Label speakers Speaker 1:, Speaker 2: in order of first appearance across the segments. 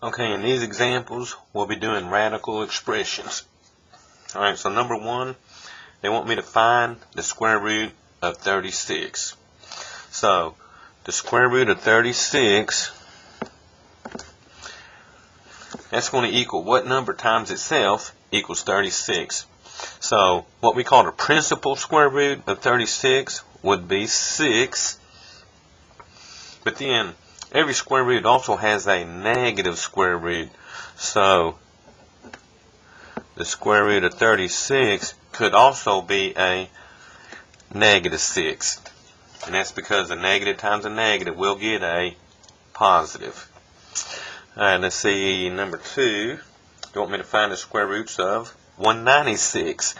Speaker 1: Okay, in these examples, we'll be doing radical expressions. Alright, so number one, they want me to find the square root of 36. So, the square root of 36, that's going to equal what number times itself equals 36. So, what we call the principal square root of 36 would be 6. But then, every square root also has a negative square root. So, the square root of 36 could also be a negative 6. And that's because a negative times a negative will get a positive. Alright, let's see number 2. You want me to find the square roots of 196.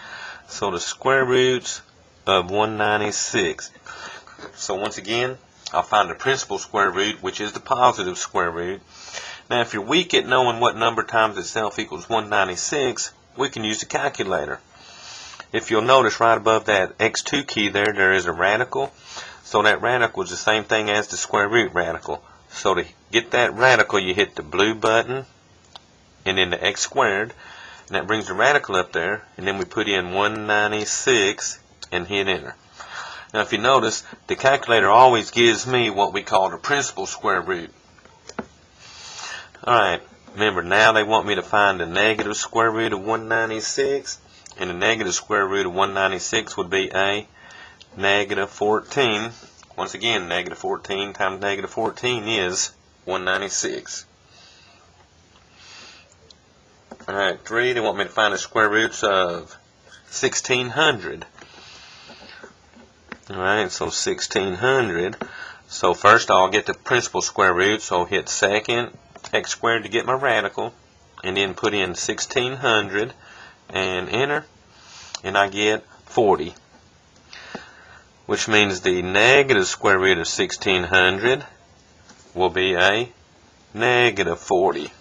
Speaker 1: So the square roots of 196. So once again, I'll find the principal square root, which is the positive square root. Now if you're weak at knowing what number times itself equals 196, we can use the calculator. If you'll notice right above that x2 key there is a radical. So that radical is the same thing as the square root radical. So to get that radical, you hit the blue button and then the x squared. And that brings the radical up there. And then we put in 196 and hit enter. Now if you notice, the calculator always gives me what we call the principal square root. Alright, remember now they want me to find the negative square root of 196. And the negative square root of 196 would be a negative 14. Once again, negative 14 times negative 14 is 196. Alright, 3, they want me to find the square roots of 1600. Alright, so 1600. So first I'll get the principal square root, so I'll hit second x squared to get my radical, and then put in 1600 and enter, and I get 40. Which means the negative square root of 1600 will be a negative 40.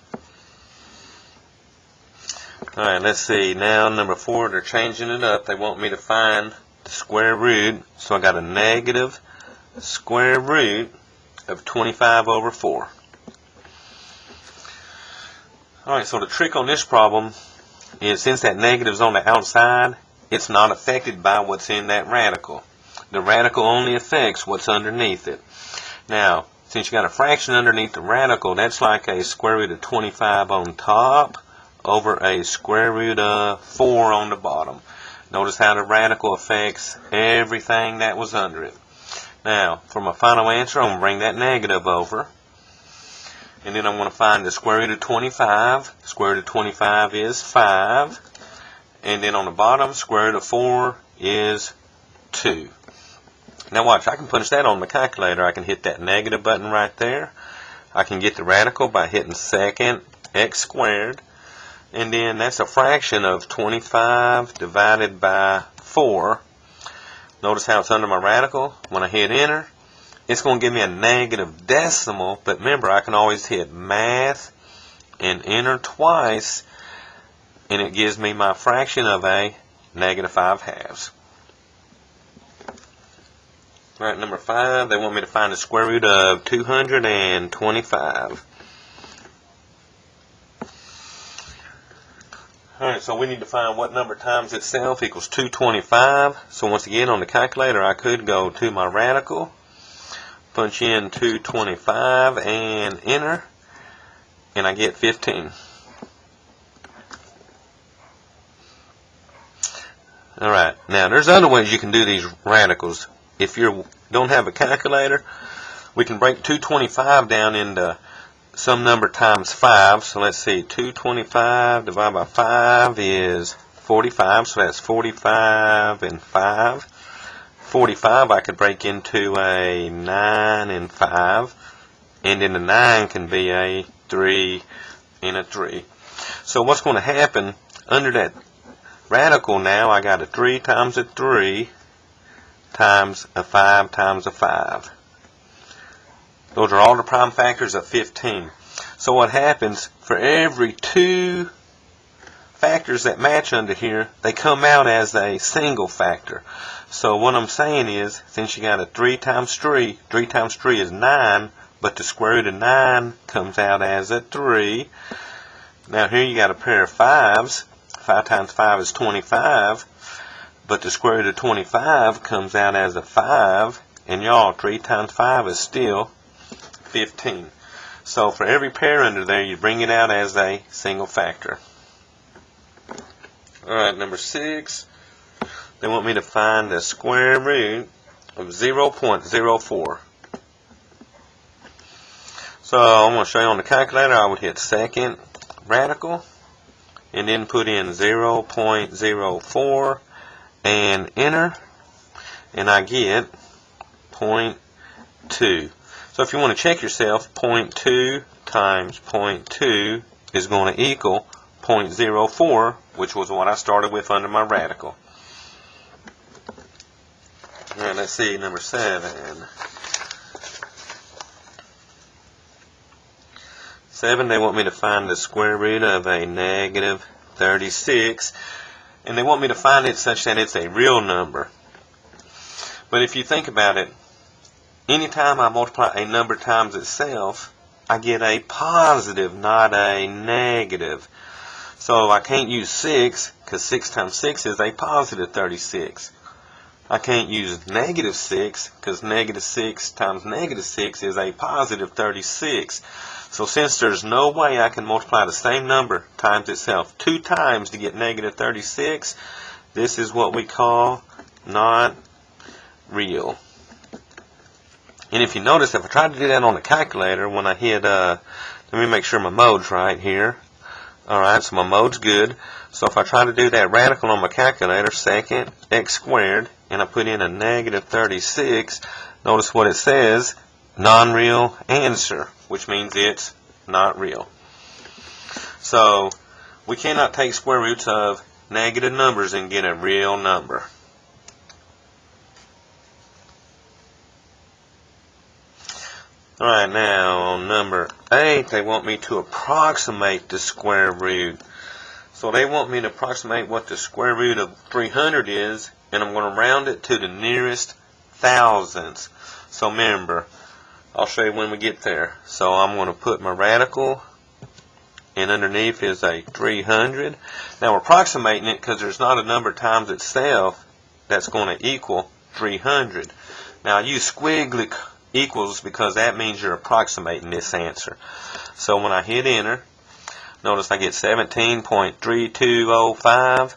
Speaker 1: Alright, let's see. Now number 4, they're changing it up. They want me to find the square root. So I got a negative square root of 25 over 4. Alright, so the trick on this problem is since that negative is on the outside, it's not affected by what's in that radical. The radical only affects what's underneath it. Now, since you got a fraction underneath the radical, that's like a square root of 25 on top over a square root of 4 on the bottom. Notice how the radical affects everything that was under it. Now, for my final answer, I'm going to bring that negative over. And then I'm going to find the square root of 25. Square root of 25 is 5. And then on the bottom, square root of 4 is 2. Now watch, I can punch that on the calculator. I can hit that negative button right there. I can get the radical by hitting second x squared. And then that's a fraction of 25 divided by 4. Notice how it's under my radical. When I hit enter, it's going to give me a negative decimal. But remember, I can always hit math and enter twice. And it gives me my fraction of a negative 5 halves. Alright, number 5, they want me to find the square root of 225. Alright, so we need to find what number times itself equals 225. So once again, on the calculator, I could go to my radical, punch in 225 and enter, and I get 15. Alright, now there's other ways you can do these radicals. If you don't have a calculator, we can break 225 down into some number times 5. So let's see, 225 divided by 5 is 45. So that's 45 and 5. 45 I could break into a 9 and 5. And then the 9 can be a 3 and a 3. So what's going to happen under that radical now, I got a 3 times a 3 times a 5 times a 5. Those are all the prime factors of 15. So what happens, for every 2 factors that match under here, they come out as a single factor. So what I'm saying is, since you got a 3 times 3 is 9, but the square root of 9 comes out as a 3. Now here you got a pair of 5s. 5 times 5 is 25, but the square root of 25 comes out as a 5, and y'all, 3 times 5 is still 15. So for every pair under there, you bring it out as a single factor. Alright, number 6, they want me to find the square root of 0.04. So I'm going to show you on the calculator. I would hit second radical and then put in 0.04 and enter, and I get 0.2. So if you want to check yourself, 0.2 times 0.2 is going to equal 0.04, which was what I started with under my radical. Alright, let's see, number 7. 7, they want me to find the square root of a negative 36, and they want me to find it such that it's a real number. But if you think about it, anytime I multiply a number times itself, I get a positive, not a negative. So I can't use 6, because 6 times 6 is a positive 36. I can't use negative 6, because negative 6 times negative 6 is a positive 36. So since there's no way I can multiply the same number times itself 2 times to get negative 36, this is what we call not real. And if you notice, if I try to do that on the calculator, when I hit, let me make sure my mode's right here. Alright, so my mode's good. So if I try to do that radical on my calculator, second x squared, and I put in a negative 36, notice what it says, non-real answer, which means it's not real. So we cannot take square roots of negative numbers and get a real number. Alright, now on number 8, they want me to approximate the square root. So they want me to approximate what the square root of 300 is, and I'm going to round it to the nearest thousandths. So remember, I'll show you when we get there. So I'm going to put my radical, and underneath is a 300. Now we're approximating it because there's not a number times itself that's going to equal 300. Now I use squiggly equals because that means you're approximating this answer. So when I hit enter, notice I get 17.3205.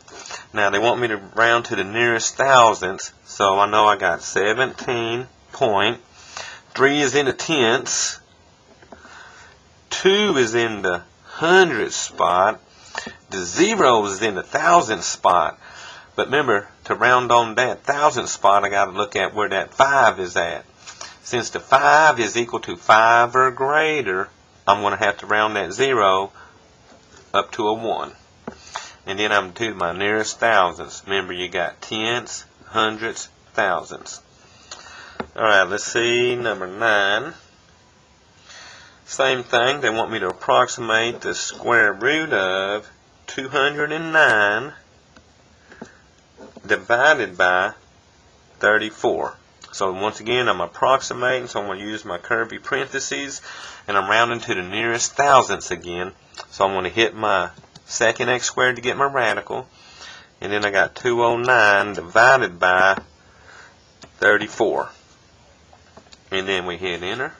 Speaker 1: Now they want me to round to the nearest thousandths, so I know I got 17 point. 3 is in the tenths, 2 is in the hundredth spot, the 0 is in the thousandth spot. But remember, to round on that thousandth spot, I got to look at where that 5 is at. Since the 5 is equal to 5 or greater, I'm going to have to round that 0 up to a 1. And then I'm to my nearest thousandths. Remember, you got tenths, hundredths, thousandths. Alright, let's see, number 9. Same thing, they want me to approximate the square root of 209 divided by 34. So once again, I'm approximating, so I'm going to use my curvy parentheses, and I'm rounding to the nearest thousandths again. So I'm going to hit my second x squared to get my radical, and then I got 209 divided by 34. And then we hit enter,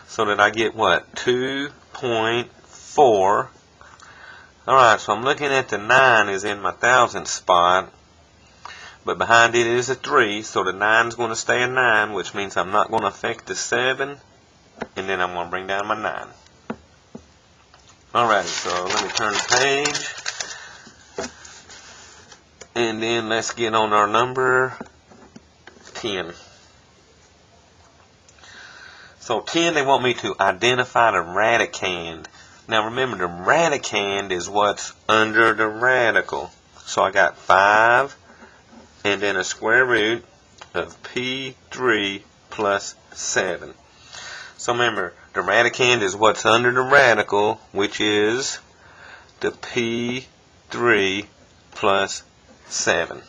Speaker 1: so that I get what? 2.4. Alright, so I'm looking at the 9 is in my thousandth spot, but behind it is a 3, so the 9 is going to stay a 9, which means I'm not going to affect the 7, and then I'm going to bring down my 9. Alrighty, so let me turn the page, and then let's get on our number 10. So 10, they want me to identify the radicand. Now remember, the radicand is what's under the radical. So I got 5 and then a square root of P3 plus 7. So remember, the radicand is what's under the radical, which is the P3 plus 7.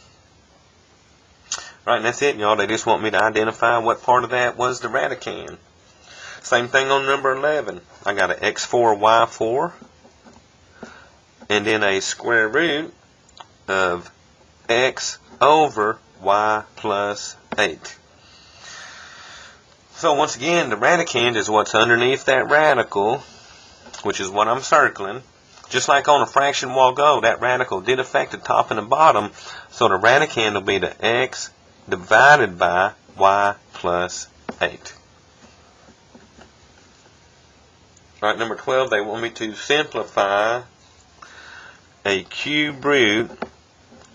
Speaker 1: Right, and that's it, y'all. They just want me to identify what part of that was the radicand. Same thing on number 11. I got an x4, y4, and then a square root of x over y plus 8. So once again, the radicand is what's underneath that radical, which is what I'm circling. Just like on a fraction a while ago, that radical did affect the top and the bottom, so the radicand will be the x divided by y plus 8. Alright, number 12, they want me to simplify a cube root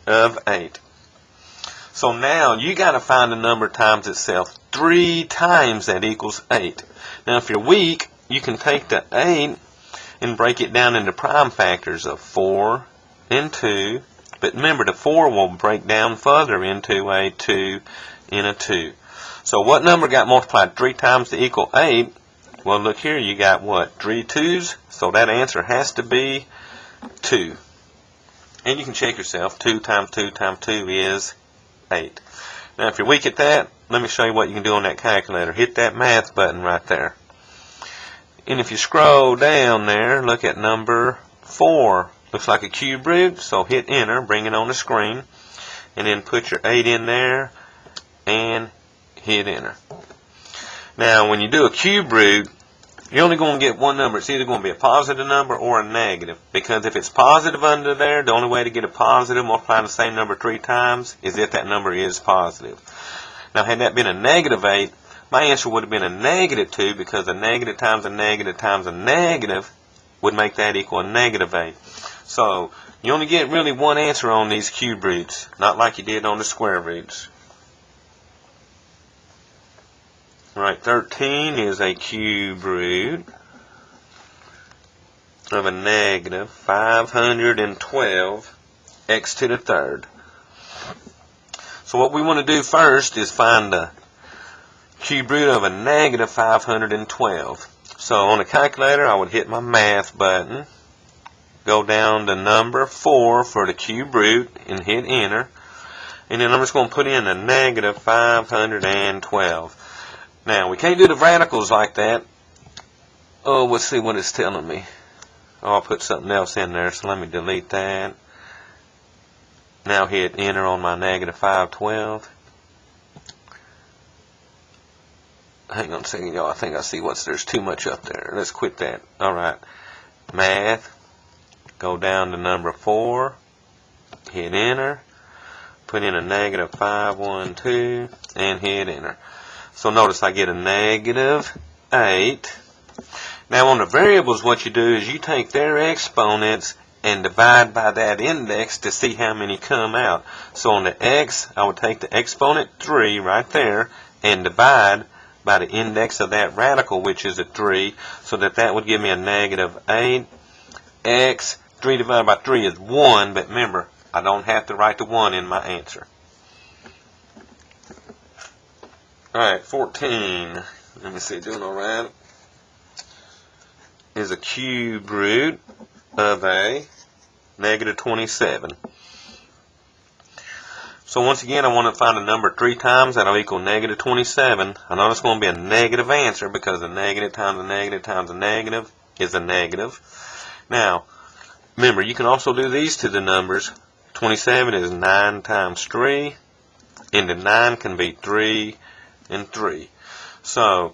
Speaker 1: of 8. So now you got to find a number times itself 3 times that equals 8. Now if you're weak, you can take the 8 and break it down into prime factors of 4 and 2. But remember, the 4 will break down further into a 2 and a 2. So what number got multiplied 3 times to equal 8? Well, look here, you got what? 3 2's? So that answer has to be 2. And you can check yourself. 2 times 2 times 2 is 8. Now, if you're weak at that, let me show you what you can do on that calculator. Hit that math button right there. And if you scroll down there, look at number 4. Looks like a cube root, so hit enter, bring it on the screen, and then put your 8 in there and hit enter. Now, when you do a cube root, you're only going to get one number. It's either going to be a positive number or a negative. Because if it's positive under there, the only way to get a positive, multiplying the same number 3 times, is if that number is positive. Now, had that been a negative 8, my answer would have been a negative 2, because a negative times a negative times a negative would make that equal a negative 8. So, you only get really one answer on these cube roots, not like you did on the square roots. Right, 13 is a cube root of a negative 512 x to the third. So what we want to do first is find the cube root of a negative 512. So on the calculator, I would hit my math button, go down to number 4 for the cube root, and hit enter. And then I'm just going to put in a negative 512. Now, we can't do the radicals like that. Oh, let's see what it's telling me. Oh, I'll put something else in there, so let me delete that. Now hit enter on my negative 512. Hang on a second, y'all. I think I see there's too much up there. Let's quit that. Alright. Math. Go down to number 4. Hit enter. Put in a negative 512 and hit enter. So notice I get a negative 8. Now on the variables, what you do is you take their exponents and divide by that index to see how many come out. So on the x, I would take the exponent 3 right there and divide by the index of that radical, which is a 3, so that would give me a negative 8. X, 3 divided by 3 is 1, but remember, I don't have to write the 1 in my answer. Alright, 14, let me see, doing alright, is a cube root of a negative 27. So once again, I want to find a number 3 times that'll equal negative 27. I know it's going to be a negative answer because a negative times a negative times a negative is a negative. Now, remember, you can also do these to the numbers. 27 is 9 times 3, and the 9 can be 3 and 3. So,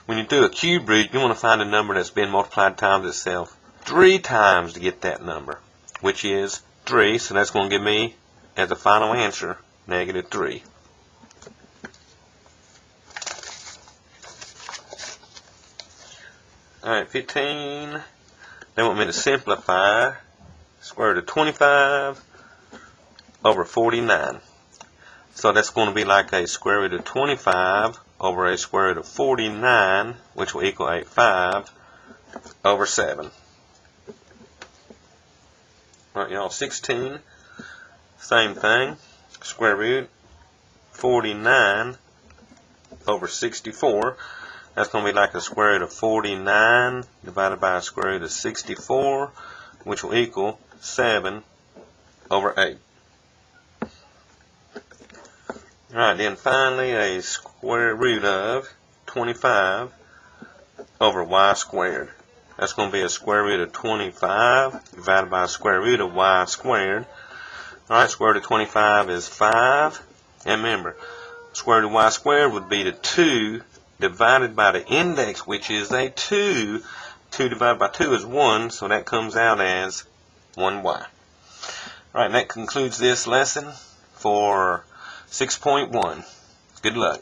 Speaker 1: when you do a cube root, you want to find a number that's been multiplied times itself 3 times to get that number, which is 3. So that's going to give me, as a final answer, negative 3. Alright, 15. They want me to simplify square root of 25 over 49. So that's going to be like a square root of 25 over a square root of 49, which will equal a 5 over 7. Alright, y'all, 16. Same thing. Square root 49 over 64. That's going to be like a square root of 49 divided by a square root of 64, which will equal 7 over 8. Alright, then finally a square root of 25 over y squared. That's going to be a square root of 25 divided by a square root of y squared. Alright, square root of 25 is 5. And remember, square root of y squared would be the 2 divided by the index, which is a 2. 2 divided by 2 is 1, so that comes out as 1y. Alright, that concludes this lesson for 6.1. Good luck.